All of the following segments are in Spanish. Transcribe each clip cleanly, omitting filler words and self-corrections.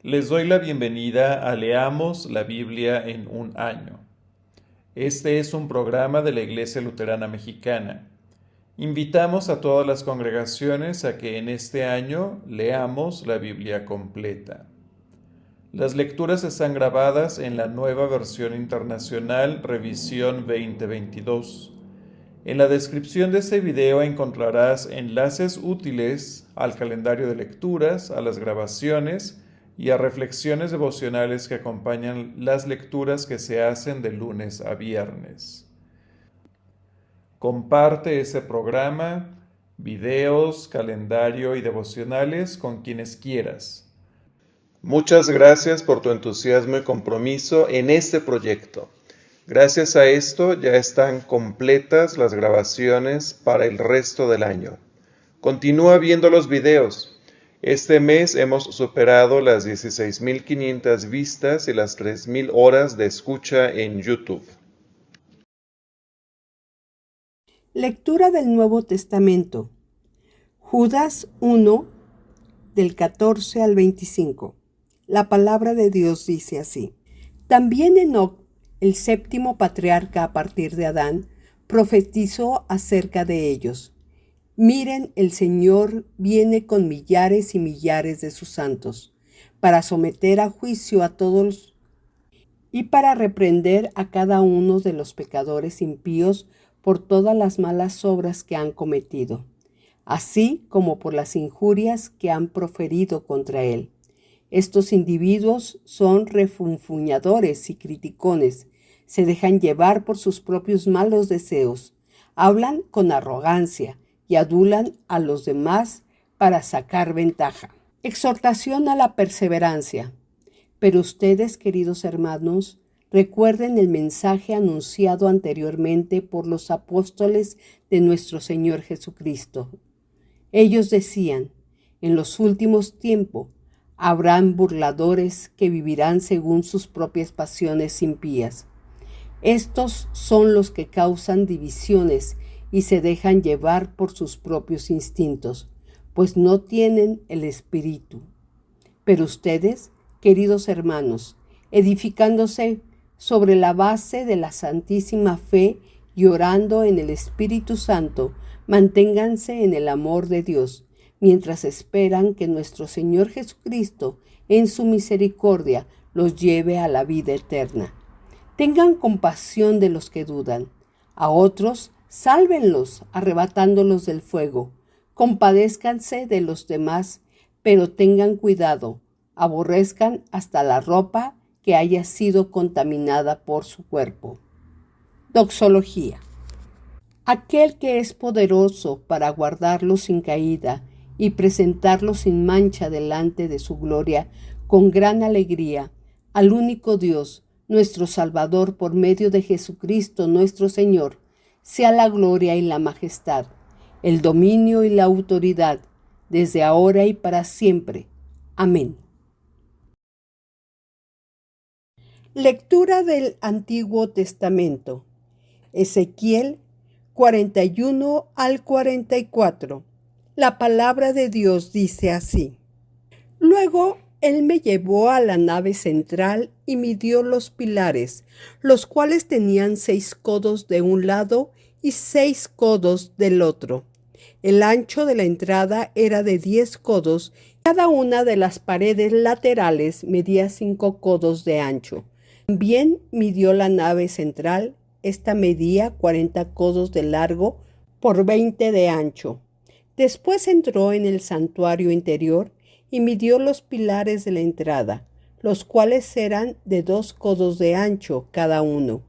Les doy la bienvenida a Leamos la Biblia en un año. Este es un programa de la Iglesia Luterana Mexicana. Invitamos a todas las congregaciones a que en este año leamos la Biblia completa. Las lecturas están grabadas en la nueva versión internacional Revisión 2022. En la descripción de este video encontrarás enlaces útiles al calendario de lecturas, a las grabaciones y a reflexiones devocionales que acompañan las lecturas que se hacen de lunes a viernes. Comparte este programa, videos, calendario y devocionales con quienes quieras. Muchas gracias por tu entusiasmo y compromiso en este proyecto. Gracias a esto ya están completas las grabaciones para el resto del año. Continúa viendo los videos. Este mes hemos superado las 16.500 vistas y las 3.000 horas de escucha en YouTube. Lectura del Nuevo Testamento. Judas 1, del 14 al 25. La palabra de Dios dice así. También Enoc, el séptimo patriarca a partir de Adán, profetizó acerca de ellos. Miren, el Señor viene con millares y millares de sus santos, para someter a juicio a todos y para reprender a cada uno de los pecadores impíos por todas las malas obras que han cometido, así como por las injurias que han proferido contra él. Estos individuos son refunfuñadores y criticones, se dejan llevar por sus propios malos deseos, hablan con arrogancia y adulan a los demás para sacar ventaja. Exhortación a la perseverancia. Pero ustedes, queridos hermanos, recuerden el mensaje anunciado anteriormente por los apóstoles de nuestro Señor Jesucristo. Ellos decían, en los últimos tiempos, habrán burladores que vivirán según sus propias pasiones impías. Estos son los que causan divisiones y se dejan llevar por sus propios instintos, pues no tienen el Espíritu. Pero ustedes, queridos hermanos, edificándose sobre la base de la santísima fe y orando en el Espíritu Santo, manténganse en el amor de Dios, mientras esperan que nuestro Señor Jesucristo, en su misericordia, los lleve a la vida eterna. Tengan compasión de los que dudan. A otros, sálvenlos, arrebatándolos del fuego. Compadézcanse de los demás, pero tengan cuidado. Aborrezcan hasta la ropa que haya sido contaminada por su cuerpo. Doxología. Aquel que es poderoso para guardarlos sin caída y presentarlos sin mancha delante de su gloria con gran alegría, al único Dios, nuestro Salvador, por medio de Jesucristo nuestro Señor, sea la gloria y la majestad, el dominio y la autoridad, desde ahora y para siempre. Amén. Lectura del Antiguo Testamento. Ezequiel 41 al 44. La palabra de Dios dice así. Luego él me llevó a la nave central y midió los pilares, los cuales tenían 6 codos de un lado y 6 codos del otro. El ancho de la entrada era de 10 codos, cada una de las paredes laterales medía 5 codos de ancho. También midió la nave central, esta medía 40 codos de largo por 20 de ancho. Después entró en el santuario interior y midió los pilares de la entrada, los cuales eran de 2 codos de ancho cada uno.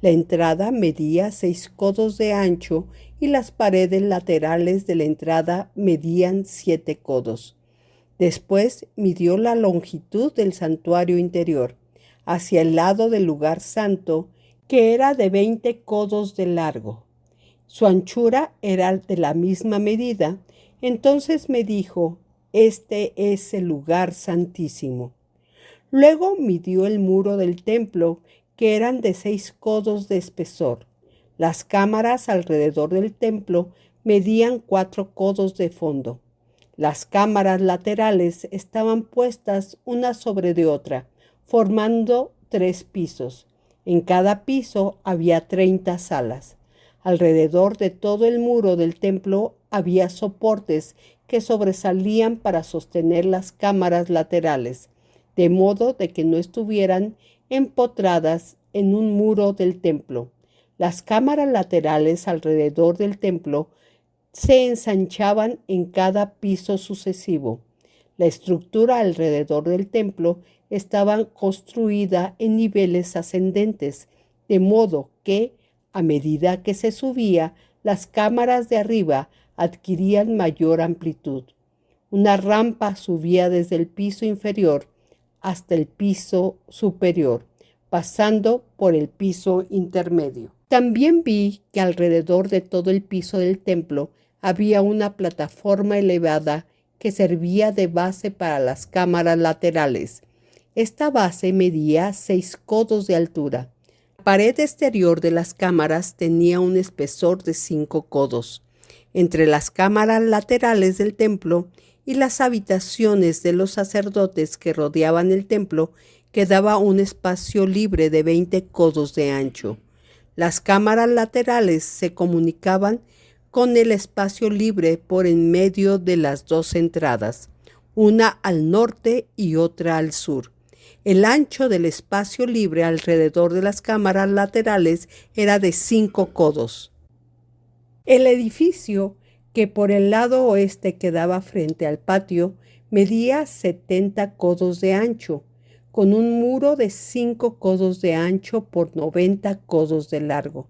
La entrada medía 6 codos de ancho y las paredes laterales de la entrada medían 7 codos. Después midió la longitud del santuario interior hacia el lado del lugar santo, que era de 20 codos de largo. Su anchura era de la misma medida. Entonces me dijo, este es el lugar santísimo. Luego midió el muro del templo, que eran de 6 codos de espesor. Las cámaras alrededor del templo medían 4 codos de fondo. Las cámaras laterales estaban puestas una sobre de otra, formando 3 pisos. En cada piso había 30 salas. Alrededor de todo el muro del templo había soportes que sobresalían para sostener las cámaras laterales, de modo de que no estuvieran empotradas en un muro del templo. Las cámaras laterales alrededor del templo se ensanchaban en cada piso sucesivo. La estructura alrededor del templo estaba construida en niveles ascendentes, de modo que, a medida que se subía, las cámaras de arriba adquirían mayor amplitud. Una rampa subía desde el piso inferior hasta el piso superior, pasando por el piso intermedio. También vi que alrededor de todo el piso del templo había una plataforma elevada que servía de base para las cámaras laterales. Esta base medía 6 codos de altura. La pared exterior de las cámaras tenía un espesor de 5 codos. Entre las cámaras laterales del templo y las habitaciones de los sacerdotes que rodeaban el templo quedaba un espacio libre de 20 codos de ancho. Las cámaras laterales se comunicaban con el espacio libre por en medio de las 2 entradas, una al norte y otra al sur. El ancho del espacio libre alrededor de las cámaras laterales era de 5 codos. El edificio, que por el lado oeste quedaba frente al patio, medía 70 codos de ancho, con un muro de 5 codos de ancho por 90 codos de largo.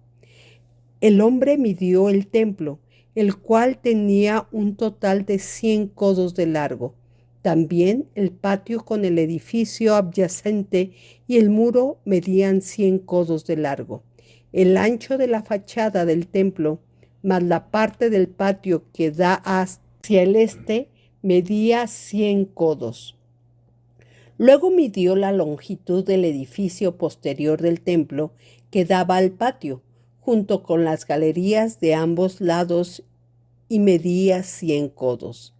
El hombre midió el templo, el cual tenía un total de 100 codos de largo. También el patio con el edificio adyacente y el muro medían 100 codos de largo. El ancho de la fachada del templo, más la parte del patio que da hacia el este, medía 100 codos. Luego midió la longitud del edificio posterior del templo que daba al patio, junto con las galerías de ambos lados, y medía 100 codos.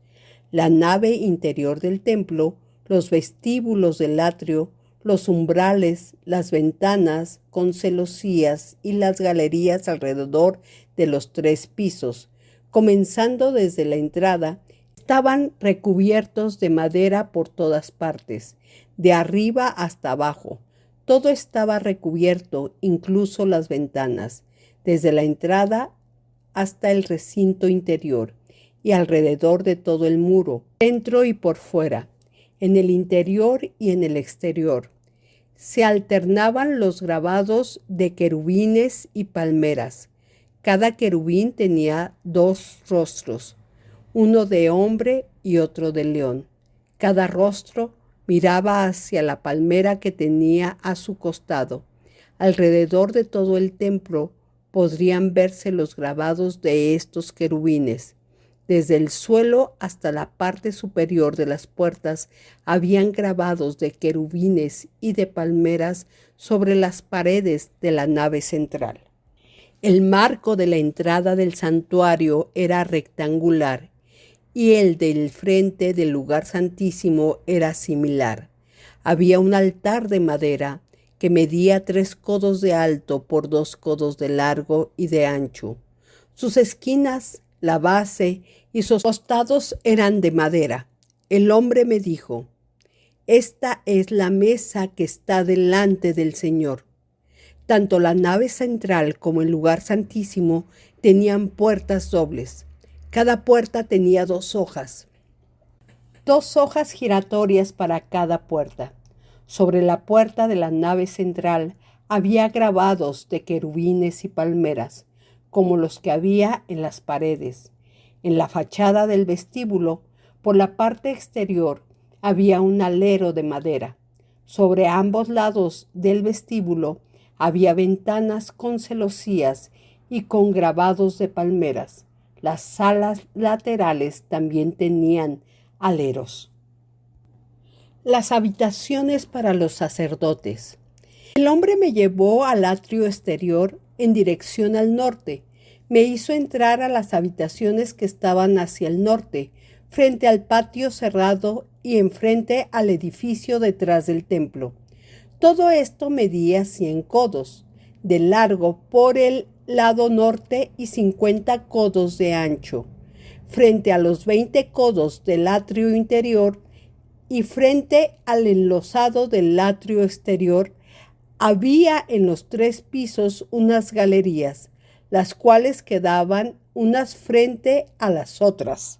La nave interior del templo, los vestíbulos del atrio, los umbrales, las ventanas con celosías y las galerías alrededor de los 3 pisos, comenzando desde la entrada, estaban recubiertos de madera por todas partes, de arriba hasta abajo. Todo estaba recubierto, incluso las ventanas, desde la entrada hasta el recinto interior y alrededor de todo el muro, dentro y por fuera, en el interior y en el exterior. Se alternaban los grabados de querubines y palmeras. Cada querubín tenía 2 rostros, uno de hombre y otro de león. Cada rostro miraba hacia la palmera que tenía a su costado. Alrededor de todo el templo podrían verse los grabados de estos querubines. Desde el suelo hasta la parte superior de las puertas habían grabados de querubines y de palmeras sobre las paredes de la nave central. El marco de la entrada del santuario era rectangular y el del frente del lugar santísimo era similar. Había un altar de madera que medía 3 codos de alto por 2 codos de largo y de ancho. Sus esquinas, la base y sus costados eran de madera. El hombre me dijo: «Esta es la mesa que está delante del Señor». Tanto la nave central como el lugar santísimo tenían puertas dobles. Cada puerta tenía 2 hojas. 2 hojas giratorias para cada puerta. Sobre la puerta de la nave central había grabados de querubines y palmeras, como los que había en las paredes. En la fachada del vestíbulo, por la parte exterior, había un alero de madera. Sobre ambos lados del vestíbulo había ventanas con celosías y con grabados de palmeras. Las salas laterales también tenían aleros. Las habitaciones para los sacerdotes. El hombre me llevó al atrio exterior en dirección al norte. Me hizo entrar a las habitaciones que estaban hacia el norte, frente al patio cerrado y enfrente al edificio detrás del templo. Todo esto medía 100 codos de largo por el lado norte y 50 codos de ancho, frente a los 20 codos del atrio interior y frente al enlosado del atrio exterior. Había en los 3 pisos unas galerías, las cuales quedaban unas frente a las otras.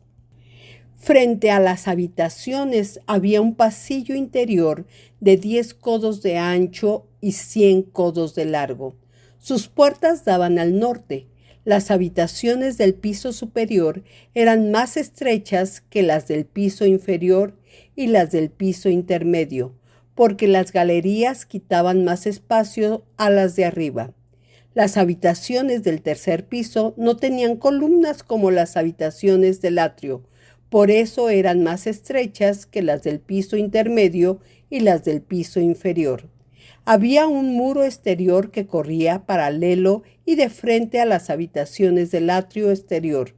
Frente a las habitaciones había un pasillo interior de 10 codos de ancho y 100 codos de largo. Sus puertas daban al norte. Las habitaciones del piso superior eran más estrechas que las del piso inferior y las del piso intermedio, porque las galerías quitaban más espacio a las de arriba. Las habitaciones del tercer piso no tenían columnas como las habitaciones del atrio, por eso eran más estrechas que las del piso intermedio y las del piso inferior. Había un muro exterior que corría paralelo y de frente a las habitaciones del atrio exterior,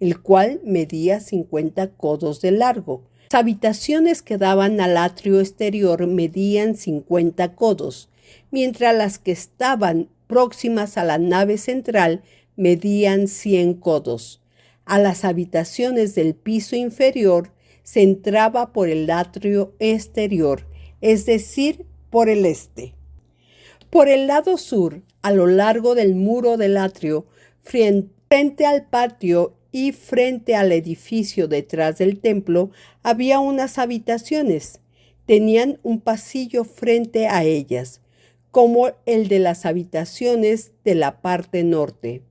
el cual medía 50 codos de largo. Las habitaciones que daban al atrio exterior medían 50 codos, mientras las que estaban próximas a la nave central medían 100 codos. A las habitaciones del piso inferior se entraba por el atrio exterior, es decir, por el este. Por el lado sur, a lo largo del muro del atrio, frente al patio y frente al edificio detrás del templo, había unas habitaciones. Tenían un pasillo frente a ellas, como el de las habitaciones de la parte norte.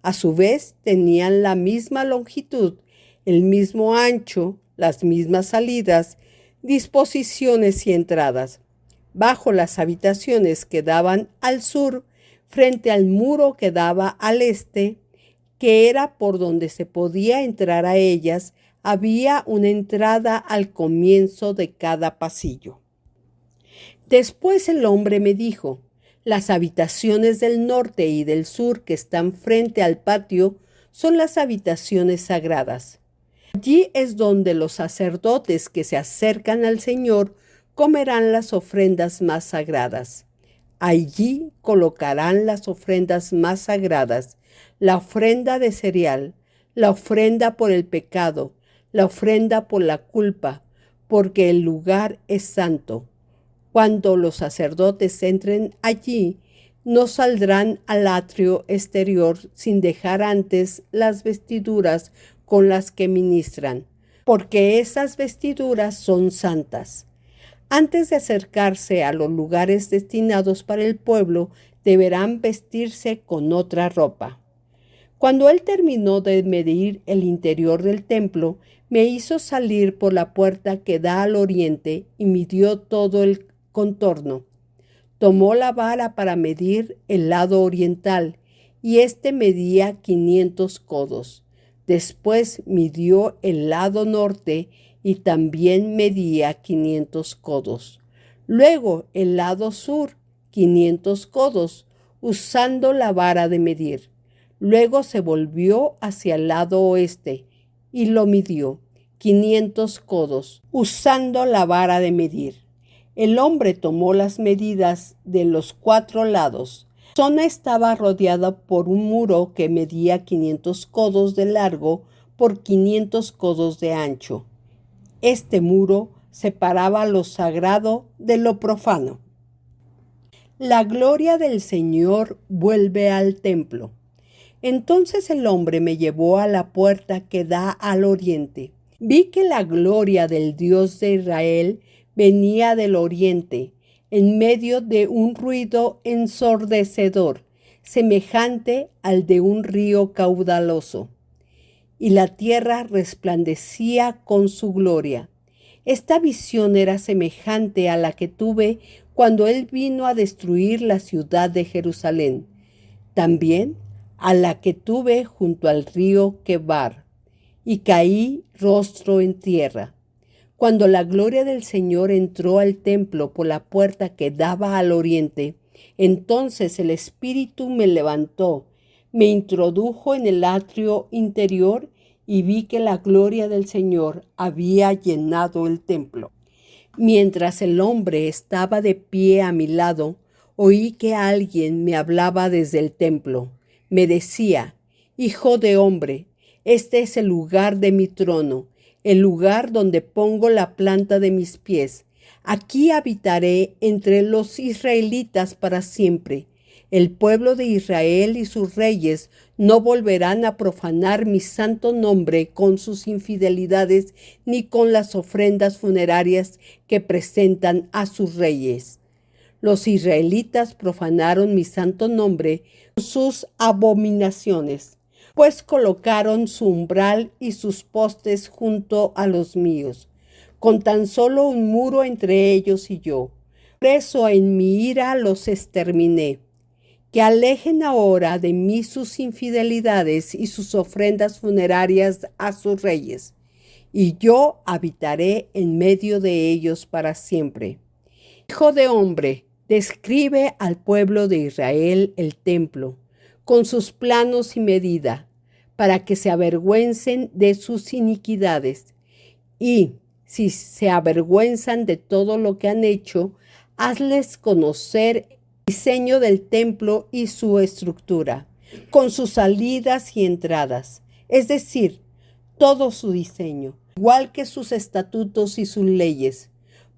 A su vez, tenían la misma longitud, el mismo ancho, las mismas salidas, disposiciones y entradas. Bajo las habitaciones que daban al sur, frente al muro que daba al este, que era por donde se podía entrar a ellas, había una entrada al comienzo de cada pasillo. Después el hombre me dijo: las habitaciones del norte y del sur que están frente al patio son las habitaciones sagradas. Allí es donde los sacerdotes que se acercan al Señor comerán las ofrendas más sagradas. Allí colocarán las ofrendas más sagradas, la ofrenda de cereal, la ofrenda por el pecado, la ofrenda por la culpa, porque el lugar es santo. Cuando los sacerdotes entren allí, no saldrán al atrio exterior sin dejar antes las vestiduras con las que ministran, porque esas vestiduras son santas. Antes de acercarse a los lugares destinados para el pueblo, deberán vestirse con otra ropa. Cuando él terminó de medir el interior del templo, me hizo salir por la puerta que da al oriente y midió todo el contorno. Tomó la vara para medir el lado oriental y éste medía 500 codos. Después midió el lado norte y también medía 500 codos. Luego el lado sur, 500 codos, usando la vara de medir. Luego se volvió hacia el lado oeste y lo midió, 500 codos, usando la vara de medir. El hombre tomó las medidas de los 4 lados. La zona estaba rodeada por un muro que medía 500 codos de largo por 500 codos de ancho. Este muro separaba lo sagrado de lo profano. La gloria del Señor vuelve al templo. Entonces el hombre me llevó a la puerta que da al oriente. Vi que la gloria del Dios de Israel venía del oriente, en medio de un ruido ensordecedor, semejante al de un río caudaloso. Y la tierra resplandecía con su gloria. Esta visión era semejante a la que tuve cuando él vino a destruir la ciudad de Jerusalén, también a la que tuve junto al río Quebar, y caí rostro en tierra. Cuando la gloria del Señor entró al templo por la puerta que daba al oriente, entonces el Espíritu me levantó, me introdujo en el atrio interior y vi que la gloria del Señor había llenado el templo. Mientras el hombre estaba de pie a mi lado, oí que alguien me hablaba desde el templo. Me decía: Hijo de hombre, este es el lugar de mi trono, el lugar donde pongo la planta de mis pies. Aquí habitaré entre los israelitas para siempre. El pueblo de Israel y sus reyes no volverán a profanar mi santo nombre con sus infidelidades ni con las ofrendas funerarias que presentan a sus reyes. Los israelitas profanaron mi santo nombre con sus abominaciones, pues colocaron su umbral y sus postes junto a los míos, con tan solo un muro entre ellos y yo. Por eso en mi ira los exterminé. Que alejen ahora de mí sus infidelidades y sus ofrendas funerarias a sus reyes, y yo habitaré en medio de ellos para siempre. Hijo de hombre, describe al pueblo de Israel el templo, con sus planos y medida, para que se avergüencen de sus iniquidades. Y si se avergüenzan de todo lo que han hecho, hazles conocer el diseño del templo y su estructura, con sus salidas y entradas, es decir, todo su diseño, igual que sus estatutos y sus leyes.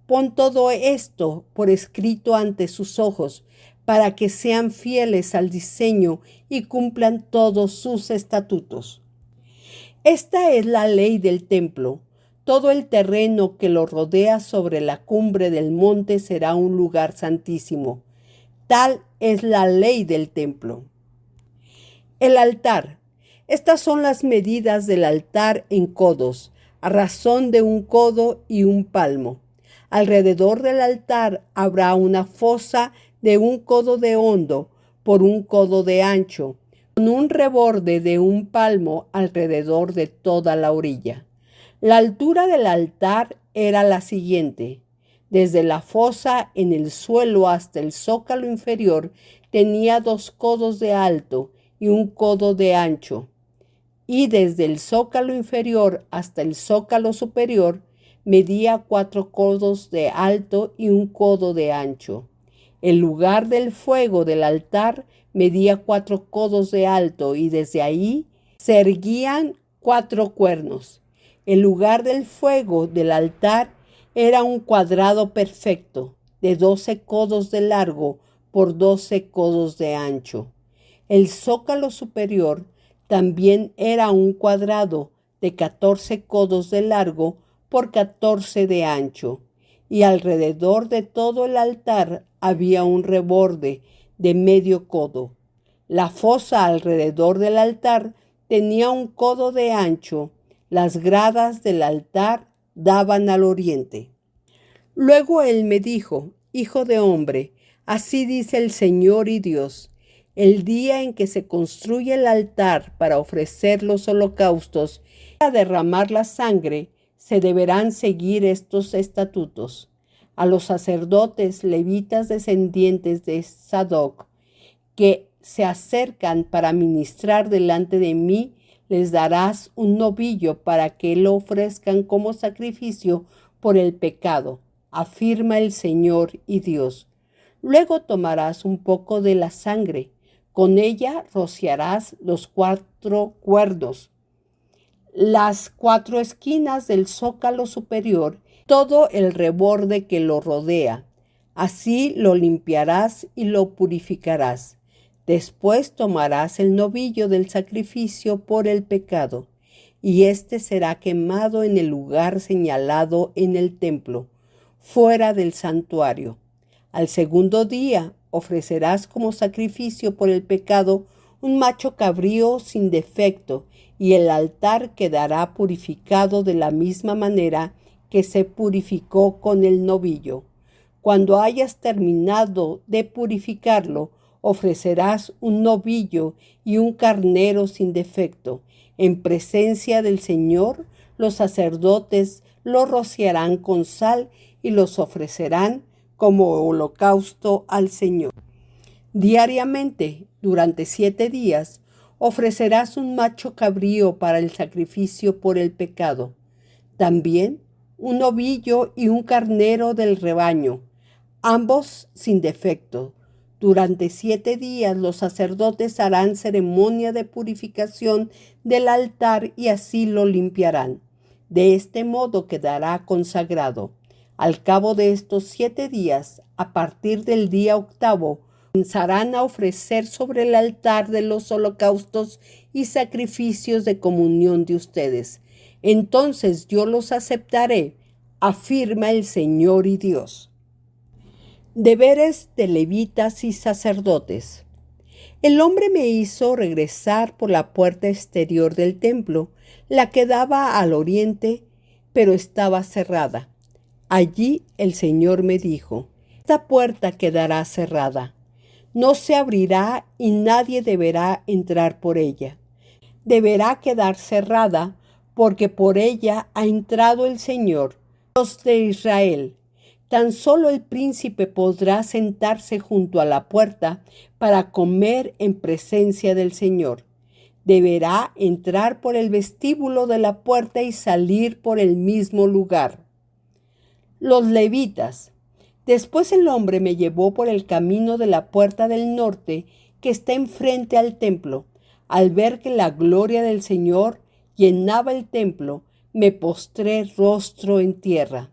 Pon todo esto por escrito ante sus ojos, para que sean fieles al diseño y cumplan todos sus estatutos. Esta es la ley del templo. Todo el terreno que lo rodea sobre la cumbre del monte será un lugar santísimo. Tal es la ley del templo. El altar. Estas son las medidas del altar en codos, a razón de 1 codo y 1 palmo. Alrededor del altar habrá una fosa de 1 codo de hondo por 1 codo de ancho, con un reborde de 1 palmo alrededor de toda la orilla. La altura del altar era la siguiente: desde la fosa en el suelo hasta el zócalo inferior tenía 2 codos de alto y 1 codo de ancho, y desde el zócalo inferior hasta el zócalo superior medía 4 codos de alto y 1 codo de ancho. El lugar del fuego del altar medía 4 codos de alto y desde ahí se erguían 4 cuernos. El lugar del fuego del altar era un cuadrado perfecto, de 12 codos de largo por 12 codos de ancho. El zócalo superior también era un cuadrado de 14 codos de largo por 14 de ancho, y alrededor de todo el altar había un reborde de medio codo. La fosa alrededor del altar tenía 1 codo de ancho. Las gradas del altar daban al oriente. Luego él me dijo: Hijo de hombre, así dice el Señor y Dios: el día en que se construye el altar para ofrecer los holocaustos y para derramar la sangre, se deberán seguir estos estatutos. A los sacerdotes levitas descendientes de Sadoc que se acercan para ministrar delante de mí, les darás un novillo para que lo ofrezcan como sacrificio por el pecado, afirma el Señor y Dios. Luego tomarás un poco de la sangre, con ella rociarás los 4 cuernos, las 4 esquinas del zócalo superior, todo el reborde que lo rodea. Así lo limpiarás y lo purificarás. Después tomarás el novillo del sacrificio por el pecado, y éste será quemado en el lugar señalado en el templo, fuera del santuario. Al segundo día ofrecerás como sacrificio por el pecado un macho cabrío sin defecto, y el altar quedará purificado de la misma manera que se purificó con el novillo. Cuando hayas terminado de purificarlo, ofrecerás un novillo y un carnero sin defecto. En presencia del Señor, los sacerdotes lo rociarán con sal y los ofrecerán como holocausto al Señor. Diariamente, durante 7 días, ofrecerás un macho cabrío para el sacrificio por el pecado. También un novillo y un carnero del rebaño, ambos sin defecto. Durante 7 días los sacerdotes harán ceremonia de purificación del altar y así lo limpiarán. De este modo quedará consagrado. Al cabo de estos 7 días, a partir del día 8, comenzarán a ofrecer sobre el altar de los holocaustos y sacrificios de comunión de ustedes. Entonces yo los aceptaré, afirma el Señor y Dios. Deberes de levitas y sacerdotes. El hombre me hizo regresar por la puerta exterior del templo, la que daba al oriente, pero estaba cerrada. Allí el Señor me dijo: esta puerta quedará cerrada. No se abrirá y nadie deberá entrar por ella. Deberá quedar cerrada porque por ella ha entrado el Señor, Dios de Israel. Tan solo el príncipe podrá sentarse junto a la puerta para comer en presencia del Señor. Deberá entrar por el vestíbulo de la puerta y salir por el mismo lugar. Los levitas. Después el hombre me llevó por el camino de la puerta del norte que está enfrente al templo. Al ver que la gloria del Señor llenaba el templo, me postré rostro en tierra.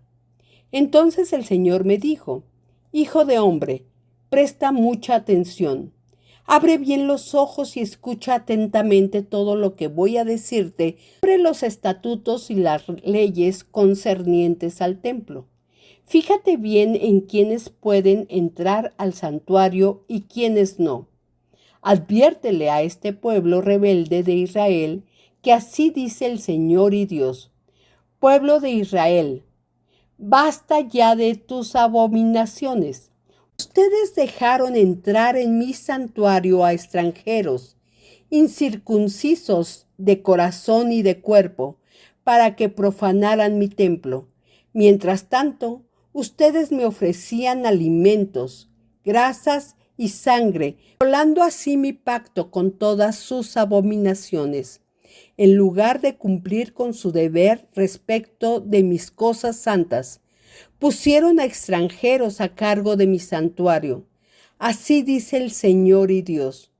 Entonces el Señor me dijo: Hijo de hombre, presta mucha atención. Abre bien los ojos y escucha atentamente todo lo que voy a decirte sobre los estatutos y las leyes concernientes al templo. Fíjate bien en quiénes pueden entrar al santuario y quiénes no. Adviértele a este pueblo rebelde de Israel que así dice el Señor y Dios: Pueblo de Israel, basta ya de tus abominaciones. Ustedes dejaron entrar en mi santuario a extranjeros, incircuncisos de corazón y de cuerpo, para que profanaran mi templo. Mientras tanto, ustedes me ofrecían alimentos, grasas y sangre, violando así mi pacto con todas sus abominaciones. En lugar de cumplir con su deber respecto de mis cosas santas, pusieron a extranjeros a cargo de mi santuario. Así dice el Señor y Dios: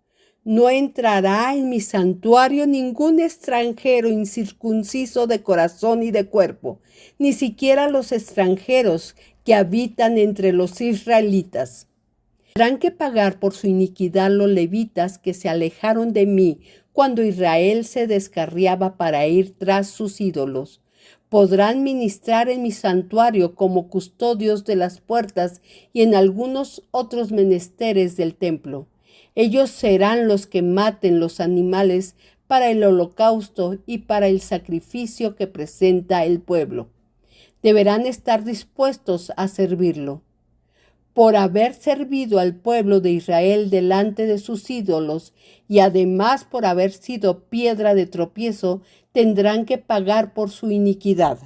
no entrará en mi santuario ningún extranjero incircunciso de corazón y de cuerpo, ni siquiera los extranjeros que habitan entre los israelitas. Tendrán que pagar por su iniquidad los levitas que se alejaron de mí cuando Israel se descarriaba para ir tras sus ídolos. Podrán ministrar en mi santuario como custodios de las puertas y en algunos otros menesteres del templo. Ellos serán los que maten los animales para el holocausto y para el sacrificio que presenta el pueblo. Deberán estar dispuestos a servirlo. Por haber servido al pueblo de Israel delante de sus ídolos y además por haber sido piedra de tropiezo, tendrán que pagar por su iniquidad.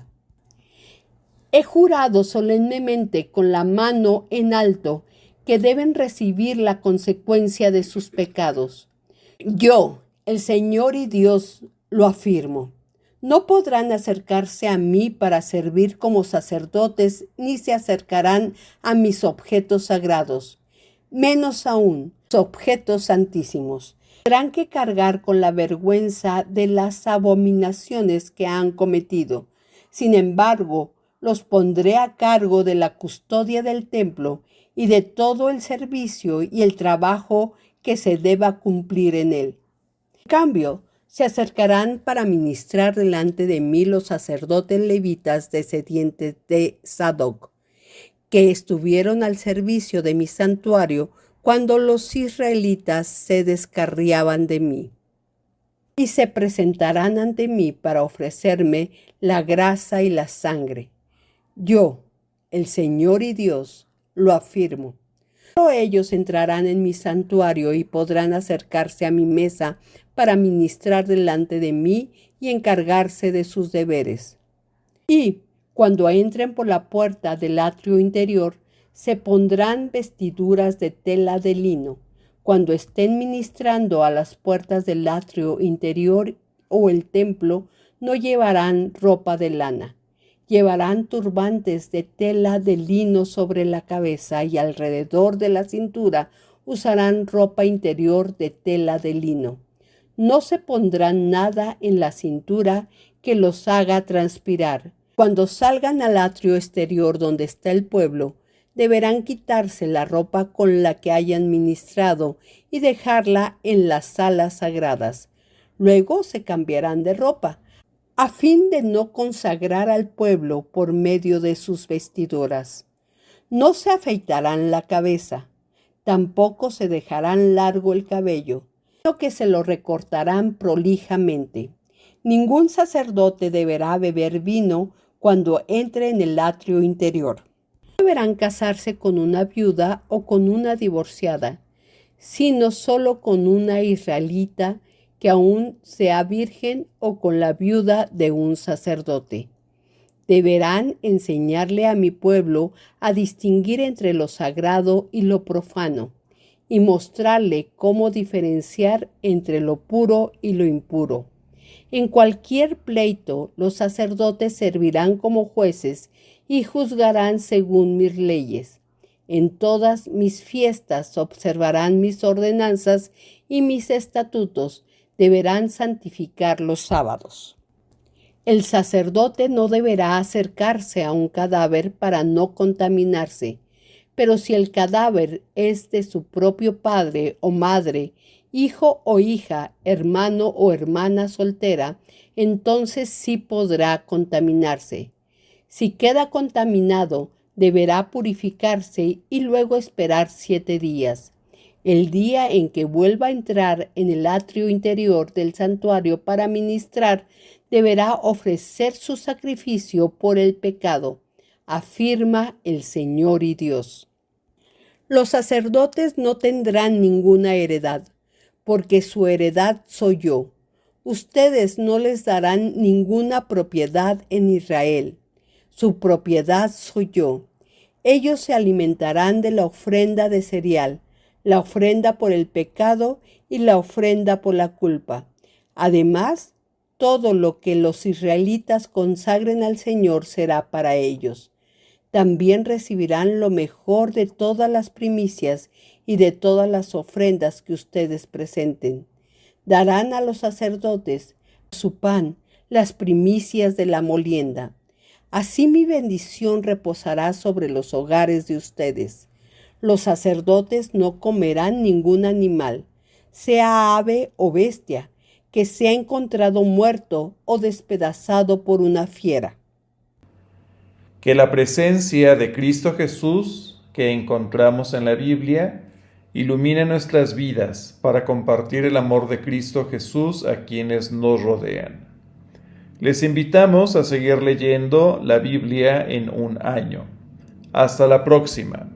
He jurado solemnemente con la mano en alto que deben recibir la consecuencia de sus pecados. Yo, el Señor y Dios, lo afirmo. No podrán acercarse a mí para servir como sacerdotes, ni se acercarán a mis objetos sagrados, menos aún los objetos santísimos. Tendrán que cargar con la vergüenza de las abominaciones que han cometido. Sin embargo, los pondré a cargo de la custodia del templo y de todo el servicio y el trabajo que se deba cumplir en él. En cambio, se acercarán para ministrar delante de mí los sacerdotes levitas descendientes de Sadoc, que estuvieron al servicio de mi santuario cuando los israelitas se descarriaban de mí. Y se presentarán ante mí para ofrecerme la grasa y la sangre. Yo, el Señor y Dios, lo afirmo. Solo ellos entrarán en mi santuario y podrán acercarse a mi mesa para ministrar delante de mí y encargarse de sus deberes. Y cuando entren por la puerta del atrio interior, se pondrán vestiduras de tela de lino, Cuando estén ministrando a las puertas del atrio interior o el templo, no llevarán ropa de lana. Llevarán turbantes de tela de lino sobre la cabeza y alrededor de la cintura usarán ropa interior de tela de lino. No se pondrán nada en la cintura que los haga transpirar. Cuando salgan al atrio exterior donde está el pueblo, deberán quitarse la ropa con la que hayan ministrado y dejarla en las salas sagradas. Luego se cambiarán de ropa, a fin de no consagrar al pueblo por medio de sus vestiduras. No se afeitarán la cabeza, tampoco se dejarán largo el cabello, sino que se lo recortarán prolijamente. Ningún sacerdote deberá beber vino cuando entre en el atrio interior. No deberán casarse con una viuda o con una divorciada, sino solo con una israelita que aún sea virgen o con la viuda de un sacerdote. Deberán enseñarle a mi pueblo a distinguir entre lo sagrado y lo profano, y mostrarle cómo diferenciar entre lo puro y lo impuro. En cualquier pleito, los sacerdotes servirán como jueces y juzgarán según mis leyes. En todas mis fiestas observarán mis ordenanzas y mis estatutos. Deberán santificar los sábados. El sacerdote no deberá acercarse a un cadáver para no contaminarse, pero si el cadáver es de su propio padre o madre, hijo o hija, hermano o hermana soltera, entonces sí podrá contaminarse. Si queda contaminado, deberá purificarse y luego esperar 7 días. El día en que vuelva a entrar en el atrio interior del santuario para ministrar, deberá ofrecer su sacrificio por el pecado, afirma el Señor y Dios. Los sacerdotes no tendrán ninguna heredad, porque su heredad soy yo. Ustedes no les darán ninguna propiedad en Israel. Su propiedad soy yo. Ellos se alimentarán de la ofrenda de cereal, la ofrenda por el pecado y la ofrenda por la culpa. Además, todo lo que los israelitas consagren al Señor será para ellos. También recibirán lo mejor de todas las primicias y de todas las ofrendas que ustedes presenten. Darán a los sacerdotes su pan, las primicias de la molienda. Así mi bendición reposará sobre los hogares de ustedes. Los sacerdotes no comerán ningún animal, sea ave o bestia, que sea encontrado muerto o despedazado por una fiera. Que la presencia de Cristo Jesús, que encontramos en la Biblia, ilumine nuestras vidas para compartir el amor de Cristo Jesús a quienes nos rodean. Les invitamos a seguir leyendo la Biblia en un año. Hasta la próxima.